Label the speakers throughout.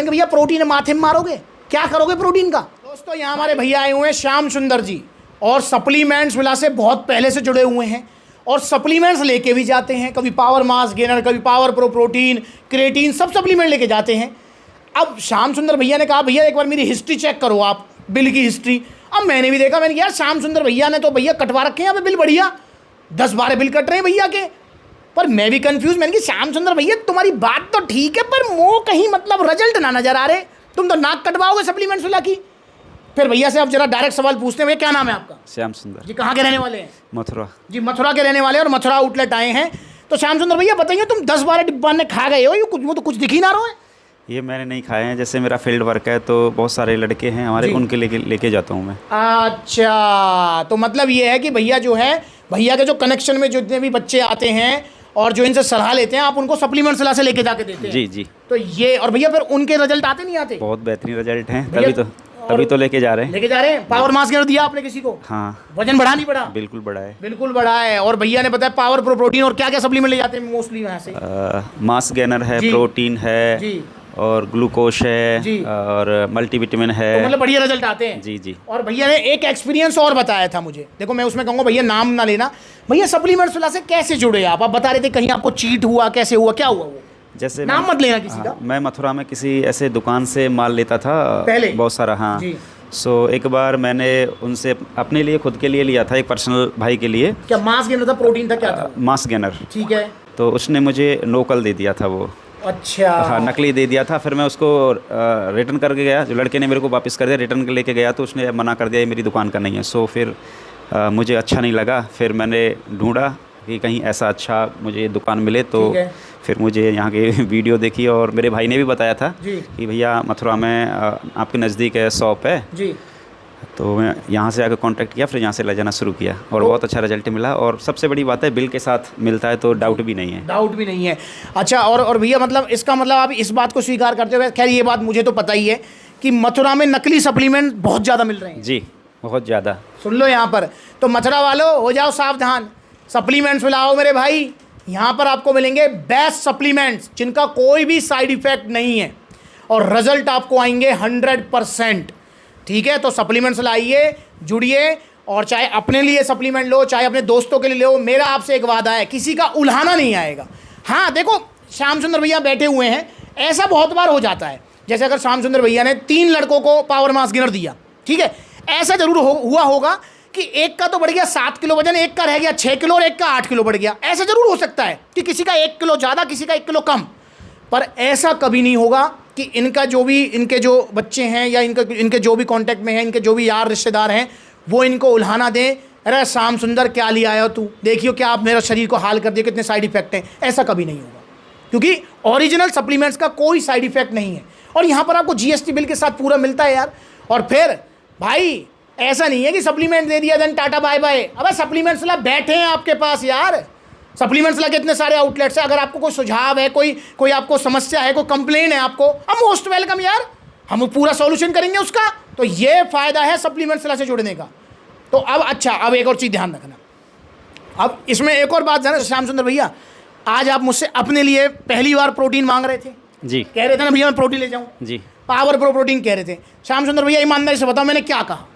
Speaker 1: मैंने कहा भैया प्रोटीन माथे में मारोगे, क्या करोगे प्रोटीन का। दोस्तों यहाँ हमारे भैया आए हुए हैं श्याम सुंदर जी, और सप्लीमेंट्स मिला से बहुत पहले से जुड़े हुए हैं और सप्लीमेंट्स लेके भी जाते हैं, कभी पावर मास गेनर, कभी पावर प्रो प्रोटीन, क्रिएटिन, सब सप्लीमेंट लेके जाते हैं। अब श्याम सुंदर भैया ने कहा भैया एक बार मेरी हिस्ट्री चेक करो आप, बिल की हिस्ट्री। अब मैंने भी देखा, मैंने यार श्याम सुंदर भैया ने तो भैया कटवा रखे हैं यहाँ पे बिल, बढ़िया 10-12 बिल कट रहे हैं भैया के। पर मैं भी कंफ्यूज, मैंने कहा श्याम सुंदर भैया तुम्हारी बात तो ठीक है पर वो कहीं मतलब रिजल्ट ना नजर आ रहे, तुम तो नाक कटवाओगे सप्लीमेंट्स वाला की। फिर भैया से अब जरा डायरेक्ट सवाल पूछते हैं, भैया क्या नाम है आपका।
Speaker 2: श्याम सुंदर
Speaker 1: जी। कहाँ के रहने वाले हैं।
Speaker 2: मथुरा
Speaker 1: जी, मथुरा के रहने वाले हैं और मथुरा आउटलेट आए हैं। तो श्याम सुंदर भैया बताइए, तुम 10-12 डिब्बा ने खा गए हो, ये कुछ वो तो कुछ दिख ही ना रहा है।
Speaker 2: ये मैंने नहीं खाए हैं, जैसे मेरा फील्ड वर्क है तो बहुत सारे लड़के हैं हमारे, उनके लेके जाता हूँ मैं।
Speaker 1: अच्छा, तो मतलब ये है कि भैया जो है, भैया के जो कनेक्शन में जितने भी बच्चे आते हैं और जो इनसे सलाह लेते हैं, आप उनको सप्लीमेंट सलाह से लेके जाके देते हैं।
Speaker 2: जी जी।
Speaker 1: तो ये, और भैया फिर उनके रिजल्ट आते नहीं आते।
Speaker 2: बहुत बेहतरीन रिजल्ट हैं, तभी तो लेके जा रहे हैं।
Speaker 1: पावर मास गेनर दिया आपने किसी को।
Speaker 2: हाँ।
Speaker 1: वजन बढ़ा नहीं बढ़ा।
Speaker 2: बिल्कुल बढ़ा है,
Speaker 1: बिल्कुल बढ़ा है। और भैया ने बताया पावर प्रो प्रोटीन, और क्या क्या सप्लीमेंट ले जाते हैं मोस्टली यहाँ से।
Speaker 2: मास गेनर है, प्रोटीन है
Speaker 1: जी,
Speaker 2: और ग्लूकोज है
Speaker 1: जी,
Speaker 2: और मल्टीविटामिन है।
Speaker 1: तो मतलब बढ़िया रिजल्ट आते हैं।
Speaker 2: जी जी।
Speaker 1: और भैया ने एक एक्सपीरियंस और बताया था मुझे, देखो मैं उसमें कहूँगा भैया नाम ना लेना, भैया सप्लीमेंट्स वाला से कैसे जुड़े आप बता रहे थे, कहीं आपको चीट हुआ, कैसे हुआ, क्या हुआ वो,
Speaker 2: जैसे
Speaker 1: नाम मत लेना किसी का।
Speaker 2: मैं मथुरा में किसी ऐसे दुकान से माल लेता था
Speaker 1: पहले
Speaker 2: बहुत सारा। हाँ
Speaker 1: जी।
Speaker 2: सो एक बार मैंने उनसे अपने लिए, खुद के लिए लिया था, एक पर्सनल भाई के लिए।
Speaker 1: क्या मास गेनर था, प्रोटीन था, क्या था।
Speaker 2: Mass gainer.
Speaker 1: ठीक है।
Speaker 2: तो उसने मुझे नोकल दे दिया था वो।
Speaker 1: अच्छा।
Speaker 2: हाँ, नकली दे दिया था। फिर मैं उसको रिटर्न करके गया, जो लड़के ने मेरे को वापस कर दिया, रिटर्न लेके गया तो उसने मना कर दिया ये मेरी दुकान का नहीं है। सो फिर मुझे अच्छा नहीं लगा, फिर मैंने ढूंढा कि कहीं ऐसा अच्छा मुझे दुकान मिले। तो फिर मुझे यहाँ की वीडियो देखी और मेरे भाई ने भी बताया था कि भैया मथुरा में आपके नज़दीक है, शॉप है जी। तो मैं यहाँ से आकर कांटेक्ट किया, फिर यहाँ से ले जाना शुरू किया और बहुत अच्छा रिजल्ट मिला। और सबसे बड़ी बात है बिल के साथ मिलता है, तो डाउट भी नहीं है।
Speaker 1: डाउट भी नहीं है। अच्छा, और भैया मतलब इसका मतलब आप इस बात को स्वीकार करते हुए, खैर ये बात मुझे तो पता ही है कि मथुरा में नकली सप्लीमेंट बहुत ज़्यादा मिल रहे हैं।
Speaker 2: जी, बहुत ज़्यादा।
Speaker 1: सुन लो यहाँ पर, तो मथुरा वालों हो जाओ सावधान, सप्लीमेंट्स मिलाओ मेरे भाई। यहाँ पर आपको मिलेंगे बेस्ट सप्लीमेंट्स जिनका कोई भी साइड इफेक्ट नहीं है और रिजल्ट आपको आएंगे 100%। ठीक है, तो सप्लीमेंट्स लाइए, जुड़िए, और चाहे अपने लिए सप्लीमेंट लो, चाहे अपने दोस्तों के लिए लो, मेरा आपसे एक वादा है, किसी का उल्हाना नहीं आएगा। हाँ देखो, श्याम सुंदर भैया बैठे हुए हैं, ऐसा बहुत बार हो जाता है, जैसे अगर श्याम सुंदर भैया ने 3 लड़कों को पावर मास गेनर दिया, ठीक है, ऐसा जरूर हुआ होगा कि एक का तो बढ़ गया 7 किलो वजन, एक का रह गया 6 किलो और एक का 8 किलो बढ़ गया। ऐसा जरूर हो सकता है कि किसी का 1 किलो ज़्यादा, किसी का 1 किलो कम, पर ऐसा कभी नहीं होगा कि इनका जो भी, इनके जो बच्चे हैं या इनके जो भी कांटेक्ट में हैं, इनके जो भी यार रिश्तेदार हैं, वो इनको उल्हाना दें, अरे श्याम सुंदर क्या लिया आया तू, देखियो क्या आप मेरा शरीर को हाल कर दिए, कितने साइड इफेक्ट हैं। ऐसा कभी नहीं होगा, क्योंकि ओरिजिनल सप्लीमेंट्स का कोई साइड इफेक्ट नहीं है और यहाँ पर आपको जीएसटी बिल के साथ पूरा मिलता है यार। और फिर भाई ऐसा नहीं है कि सप्लीमेंट दे दिया देन टाटा बाय बाय। अबे सप्लीमेंट्स ला बैठे हैं आपके पास यार, सप्लीमेंट्स ला के इतने सारे आउटलेट्स हैं। अगर आपको कोई सुझाव है, कोई आपको समस्या है, कोई कंप्लेन है आपको, हम मोस्ट वेलकम यार, हम पूरा सॉल्यूशन करेंगे उसका। तो ये फ़ायदा है सप्लीमेंट्स ला से जुड़ने का। तो अब अच्छा, अब एक और चीज़ ध्यान रखना, अब इसमें एक और बात जाना, श्याम सुंदर भैया आज आप मुझसे अपने लिए पहली बार प्रोटीन मांग रहे थे
Speaker 2: जी,
Speaker 1: कह रहे थे ना भैया मैं प्रोटीन ले जाऊँ
Speaker 2: जी,
Speaker 1: पावर प्रो प्रोटीन कह रहे थे। श्याम सुंदर भैया ईमानदारी से बताओ मैंने क्या कहा।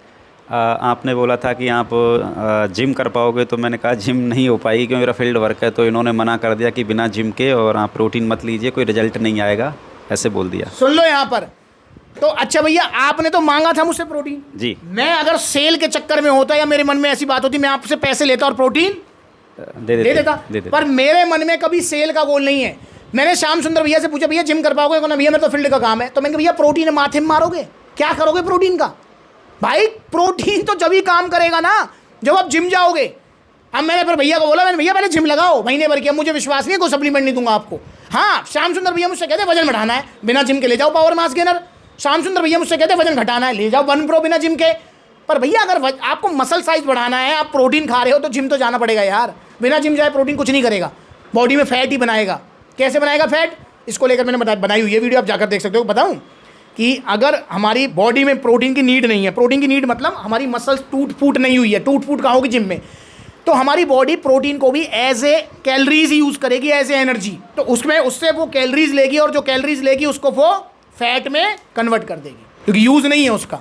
Speaker 2: आपने बोला था कि आप जिम कर पाओगे, तो मैंने कहा जिम नहीं हो पाएगी क्योंकि मेरा फील्ड वर्क है। तो इन्होंने मना कर दिया कि बिना जिम के और आप प्रोटीन मत लीजिए, कोई रिजल्ट नहीं आएगा, ऐसे बोल दिया।
Speaker 1: सुन लो यहाँ पर, तो अच्छा भैया आपने तो मांगा था मुझसे प्रोटीन
Speaker 2: जी,
Speaker 1: मैं अगर सेल के चक्कर में होता या मेरे मन में ऐसी बात होती, मैं आपसे पैसे लेता और प्रोटीन दे देता। पर मेरे मन में कभी सेल का गोल नहीं है। मैंने श्याम सुंदर भैया से पूछा भैया जिम कर पाओगे, कहना भैया मेरे तो फील्ड का काम है। तो मैंने कहा भैया प्रोटीन माथे में मारोगे, क्या करोगे प्रोटीन का। भाई प्रोटीन तो जब ही काम करेगा ना जब आप जिम जाओगे। अब मैंने फिर भैया को बोला, मैंने भैया पहले जिम लगाओ, महीने भर किया, मुझे विश्वास नहीं है कोई सप्लीमेंट नहीं दूंगा आपको। हाँ, श्याम सुंदर भैया मुझसे कहते वजन बढ़ाना है, बिना जिम के ले जाओ पावर मास गेनर। श्याम सुंदर भैया मुझसे कहते वजन घटाना है, ले जाओ वन प्रो बिना जिम के। पर भैया अगर आपको मसल साइज बढ़ाना है, आप प्रोटीन खा रहे हो, तो जिम तो जाना पड़ेगा यार। बिना जिम जाए प्रोटीन कुछ नहीं करेगा, बॉडी में फैट ही बनाएगा। कैसे बनाएगा फैट, इसको लेकर मैंने बनाई हुई है वीडियो, आप जाकर देख सकते हो। बताऊं कि अगर हमारी बॉडी में प्रोटीन की नीड नहीं है, प्रोटीन की नीड मतलब हमारी मसल्स टूट फूट नहीं हुई है, टूट फूट कहाँ होगी जिम में, तो हमारी बॉडी प्रोटीन को भी एज ए कैलोरीज यूज़ करेगी, एज ए एनर्जी। तो उसमें उससे वो कैलोरीज लेगी और जो कैलोरीज लेगी उसको वो फैट में कन्वर्ट कर देगी, क्योंकि यूज़ नहीं है उसका।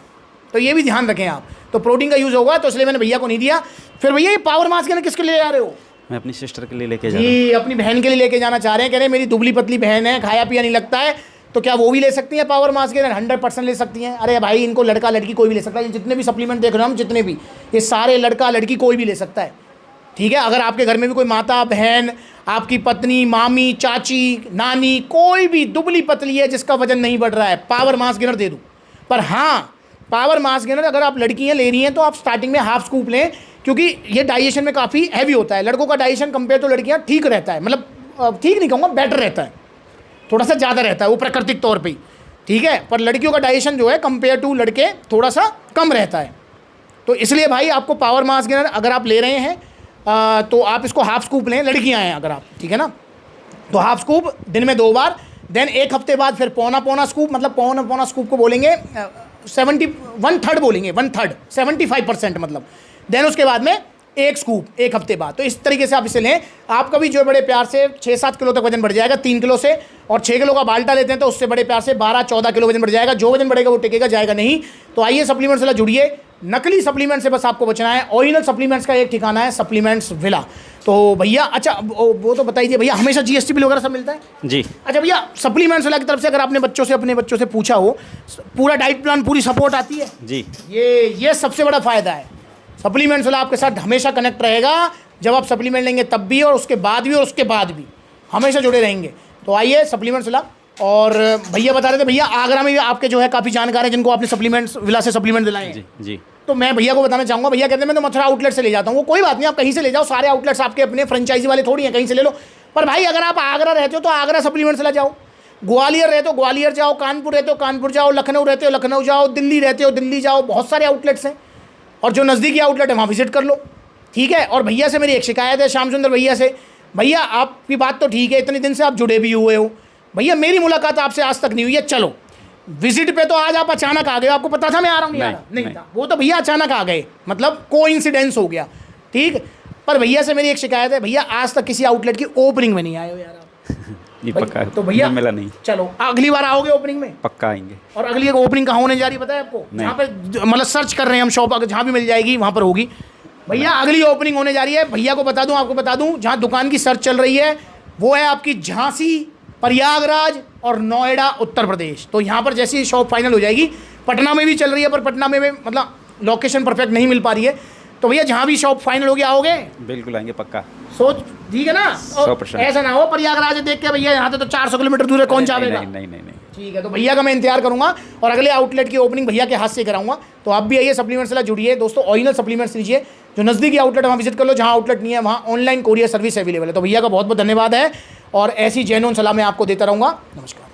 Speaker 1: तो ये भी ध्यान रखें आप। तो प्रोटीन का यूज़ होगा, तो इसलिए मैंने भैया को नहीं दिया। फिर भैया ये पावर मास्क के किसके लिए जा रहे हो?
Speaker 2: मैं अपनी सिस्टर के लिए लेके जा रहा हूँ।
Speaker 1: जी, अपनी बहन के लिए लेके जाना चाह रहे हैं। कह रहे हैं मेरी दुबली पतली बहन है, खाया पिया नहीं लगता है, तो क्या वो भी ले सकती हैं पावर मास्क? 100% ले सकती हैं। अरे भाई, इनको लड़का लड़की कोई भी ले सकता है। जितने भी सप्लीमेंट देख रहे हो हम, जितने भी, ये सारे लड़का लड़की कोई भी ले सकता है, ठीक है। अगर आपके घर में भी कोई माता बहन, आपकी पत्नी, मामी, चाची, नानी, कोई भी दुबली पतली है जिसका वजन नहीं बढ़ रहा है, पावर मास्क गेनर दे दूँ। पर हाँ, पावर मास्क गेनर अगर आप लड़कियाँ ले रही हैं तो आप स्टार्टिंग में हाफ स्कूप लें, क्योंकि ये डाइजेशन में काफ़ी हैवी होता है। लड़कों का डाइजेशन कंपेयर तो लड़कियाँ ठीक रहता है, मतलब ठीक नहीं कहूँगा, बेटर रहता है, थोड़ा सा ज़्यादा रहता है वो प्राकृतिक तौर पे ही, ठीक है। पर लड़कियों का डाइजेशन जो है कंपेयर टू लड़के थोड़ा सा कम रहता है। तो इसलिए भाई आपको पावर मास्क गेनर अगर आप ले रहे हैं तो आप इसको हाफ स्कूप लें, लड़कियाँ हैं अगर आप, ठीक है ना। तो हाफ स्कूप दिन में 2 बार, देन 1 हफ्ते बाद फिर पौना स्कूप, मतलब पौना स्कूप को बोलेंगे 1/3 बोलेंगे, 1/3 75% मतलब। देन उसके बाद में 1 स्कूप 1 हफ्ते बाद। तो इस तरीके से आप इसे लें। आपका भी जो बड़े प्यार से 6-7 किलो तक वजन बढ़ जाएगा 3 किलो से, और 6 किलो का बाल्टा लेते हैं तो उससे बड़े प्यार से 12-14 किलो वजन बढ़ जाएगा। जो वजन बढ़ेगा वो टिकेगा, जाएगा नहीं। तो आइए सप्लीमेंट्स वाला जुड़िए। नकली सप्लीमेंट से बस आपको बचना है। ओरिजिनल सप्लीमेंट्स का एक ठिकाना है सप्लीमेंट्स विला। तो भैया अच्छा वो तो बताइए भैया, हमेशा जीएसटी बिल वगैरह सब मिलता है?
Speaker 2: जी।
Speaker 1: अच्छा भैया, सप्लीमेंट्स वाला की तरफ से अगर आपने अपने बच्चों से पूछा हो, पूरा डाइट प्लान, पूरी सपोर्ट आती है?
Speaker 2: जी।
Speaker 1: ये सबसे बड़ा फ़ायदा है। सप्लीमेंट्स वाला आपके साथ हमेशा कनेक्ट रहेगा, जब आप सप्लीमेंट लेंगे तब भी, और उसके बाद भी, और उसके बाद भी हमेशा जुड़े रहेंगे। तो आइए सप्लीमेंट्स विला। और भैया बता रहे थे, भैया आगरा में भी आपके जो है काफ़ी जानकार हैं जिनको आपने सप्लीमेंट्स विला से सप्लीमेंट दिलाए हैं।
Speaker 2: जी जी।
Speaker 1: तो मैं भैया को बताना चाहूँगा, भैया कहते हैं मैं तो मथुरा आउटलेट से ले जाता हूँ। वो कोई बात नहीं, आप कहीं से ले जाओ, सारे आउटलेट्स आपके अपने फ्रेंचाइजी वाले थोड़ी हैं, कहीं से ले लो। पर भाई अगर आप आगरा रहते हो तो आगरा सप्लीमेंट्स ला जाओ, ग्वालियर रहते हो ग्वालियर जाओ, कानपुर रहते हो कानपुर जाओ, लखनऊ रहते हो लखनऊ जाओ, दिल्ली रहते हो दिल्ली जाओ। बहुत सारे आउटलेट्स हैं, और जो नज़दीकी आउटलेट है वहाँ विजिट कर लो, ठीक है। और भैया से मेरी एक शिकायत है, श्याम सुंदर भैया से। भैया आपकी बात तो ठीक है, इतने दिन से आप जुड़े भी हुए हो, भैया मेरी मुलाकात आपसे आज तक नहीं हुई है। चलो विजिट पे तो आज आप अचानक आ गए, आपको पता था मैं आ रहा हूँ? नहीं था, वो तो भैया अचानक आ गए, मतलब कोइंसिडेंस हो गया, ठीक। पर भैया से मेरी एक शिकायत है, भैया आज तक किसी आउटलेट की ओपनिंग में नहीं आए हो यार आप।
Speaker 2: ये पक्का है।
Speaker 1: तो भैया
Speaker 2: मिला नहीं।
Speaker 1: चलो अगली बार आओगे ओपनिंग में?
Speaker 2: पक्का आएंगे।
Speaker 1: और अगली ओपनिंग कहाँ होने जा रही है पता है आपको? जहाँ पे मतलब सर्च कर रहे हैं हम शॉप, अगर जहाँ भी मिल जाएगी वहाँ पर होगी। भैया अगली ओपनिंग होने जा रही है, भैया को बता दूँ, आपको बता दूँ, जहाँ दुकान की सर्च चल रही है वो है आपकी झांसी, प्रयागराज और नोएडा उत्तर प्रदेश। तो यहाँ पर जैसी शॉप फाइनल हो जाएगी, पटना में भी चल रही है, पर पटना में मतलब लोकेशन परफेक्ट नहीं मिल पा रही है। तो भैया जहाँ भी शॉप फाइनल होगी आओगे?
Speaker 2: बिल्कुल आएंगे, पक्का।
Speaker 1: सोच ठीक है ना?
Speaker 2: 100%।
Speaker 1: ऐसा ना हो प्रयागराज देख के भैया यहाँ तो 400 किलोमीटर दूर है, कौन जाएगा?
Speaker 2: नहीं।
Speaker 1: ठीक है, तो भैया का मैं इंतजार करूंगा, और अगले आउटलेट की ओपनिंग भैया के हाथ से कराऊंगा। तो आप भी आइए सप्लीमेंट्स से जुड़िए दोस्तों, ओरिजिनल सप्लीमेंट्स लीजिए। जो नज़दीकी आउटलेट वहाँ विजिट कर लो, जहाँ आउटलेट नहीं है वहाँ ऑनलाइन कोरियर सर्विस अवेलेबल है। तो भैया का बहुत बहुत धन्यवाद है, और ऐसी जेन्युइन सलाह मैं आपको देता रहूँगा। नमस्कार।